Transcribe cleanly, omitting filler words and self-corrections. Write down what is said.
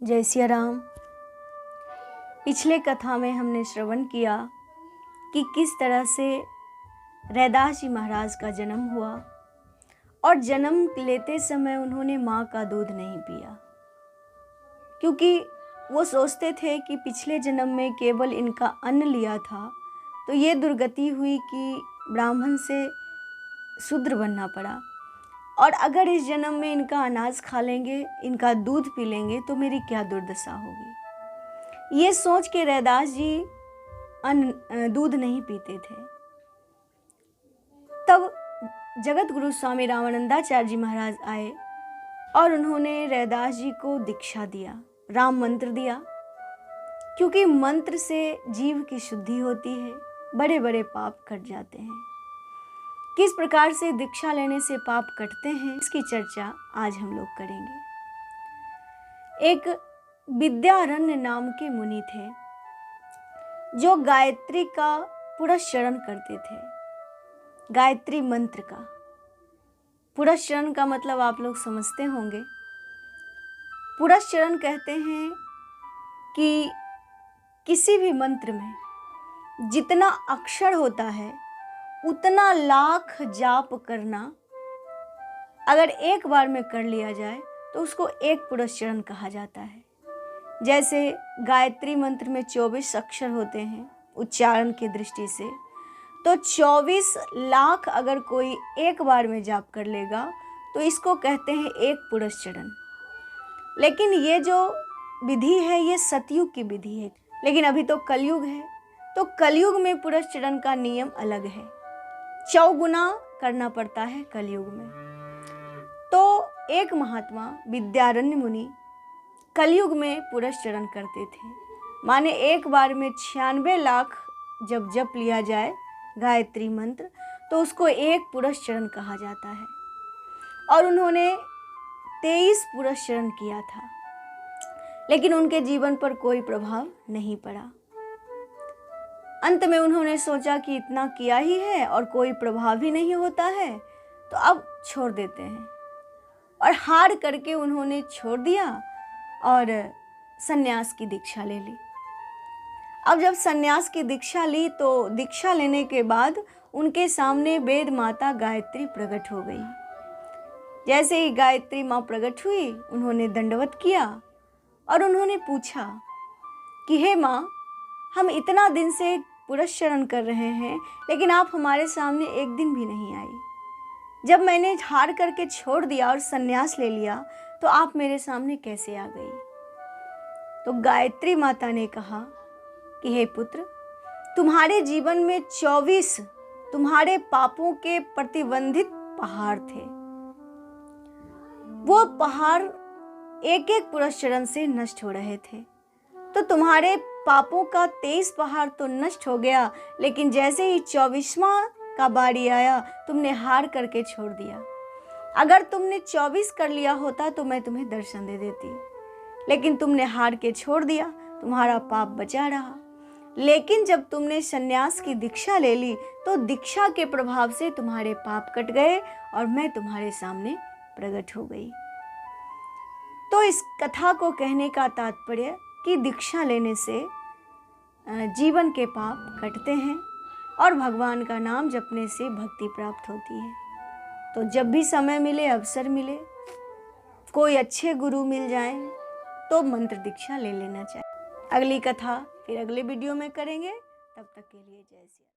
जय सिया राम। पिछले कथा में हमने श्रवण किया कि किस तरह से रैदास जी महाराज का जन्म हुआ और जन्म लेते समय उन्होंने माँ का दूध नहीं पिया, क्योंकि वो सोचते थे कि पिछले जन्म में केवल इनका अन्न लिया था तो ये दुर्गति हुई कि ब्राह्मण से शूद्र बनना पड़ा, और अगर इस जन्म में इनका अनाज खा लेंगे, इनका दूध पी लेंगे तो मेरी क्या दुर्दशा होगी। ये सोच के रैदास जी दूध नहीं पीते थे। तब जगत गुरु स्वामी रामानंदाचार्य जी महाराज आए और उन्होंने रैदास जी को दीक्षा दिया, राम मंत्र दिया, क्योंकि मंत्र से जीव की शुद्धि होती है, बड़े बड़े पाप कट जाते हैं। किस प्रकार से दीक्षा लेने से पाप कटते हैं, इसकी चर्चा आज हम लोग करेंगे। एक विद्यारण्य नाम के मुनि थे जो गायत्री का पुरस्चरण करते थे। गायत्री मंत्र का पुरस्चरण का मतलब आप लोग समझते होंगे। पुरस्चरण कहते हैं कि किसी भी मंत्र में जितना अक्षर होता है उतना लाख जाप करना, अगर एक बार में कर लिया जाए तो उसको एक पुरस्चरण कहा जाता है। जैसे गायत्री मंत्र में 24 अक्षर होते हैं उच्चारण की दृष्टि से, तो 24 लाख अगर कोई एक बार में जाप कर लेगा तो इसको कहते हैं एक पुरस्चरण। लेकिन ये जो विधि है ये सतयुग की विधि है, लेकिन अभी तो कलयुग है, तो कलयुग में पुरस्चरण का नियम अलग है, 4 गुना करना पड़ता है कलयुग में। तो एक महात्मा विद्यारण्य मुनि कलयुग में पुरस्चरण करते थे, माने एक बार में 96 लाख जब जप लिया जाए गायत्री मंत्र तो उसको एक पुरस्चरण कहा जाता है। और उन्होंने 23 पुरस्चरण किया था, लेकिन उनके जीवन पर कोई प्रभाव नहीं पड़ा। अंत में उन्होंने सोचा कि इतना किया ही है और कोई प्रभाव ही नहीं होता है तो अब छोड़ देते हैं, और हार करके उन्होंने छोड़ दिया और सन्यास की दीक्षा ले ली। अब जब सन्यास की दीक्षा ली तो दीक्षा लेने के बाद उनके सामने वेद माता गायत्री प्रकट हो गई। जैसे ही गायत्री माँ प्रकट हुई उन्होंने दंडवत किया और उन्होंने पूछा कि हे माँ, हम इतना दिन से पुरस्चरण कर रहे हैं लेकिन आप हमारे सामने एक दिन भी नहीं आई। जब मैंने हार करके छोड़ दिया और सन्यास ले लिया तो आप मेरे सामने कैसे आ गई। तो गायत्री माता ने कहा कि हे पुत्र, तुम्हारे जीवन में 24 तुम्हारे पापों के प्रतिबंधित पहाड़ थे। वो पहाड़ एक एक पुरस्चरण से नष्ट हो रहे थे, तो तुम्हारे पापों का 23 पहाड़ तो नष्ट हो गया, लेकिन जैसे ही 24वां का बारी आया तुमने हार करके छोड़ दिया। अगर तुमने 24 कर लिया होता तो मैं तुम्हें दर्शन दे देती, लेकिन तुमने हार के छोड़ दिया, तुम्हारा पाप बचा रहा। लेकिन जब तुमने सन्यास की दीक्षा ले ली तो दीक्षा के प्रभाव से तुम्हारे पाप कट गए और मैं तुम्हारे सामने प्रकट हो गई। तो इस कथा को कहने का तात्पर्य कि दीक्षा लेने से जीवन के पाप कटते हैं और भगवान का नाम जपने से भक्ति प्राप्त होती है। तो जब भी समय मिले, अवसर मिले, कोई अच्छे गुरु मिल जाए तो मंत्र दीक्षा ले लेना चाहिए। अगली कथा फिर अगले वीडियो में करेंगे, तब तक के लिए जय श्री राम।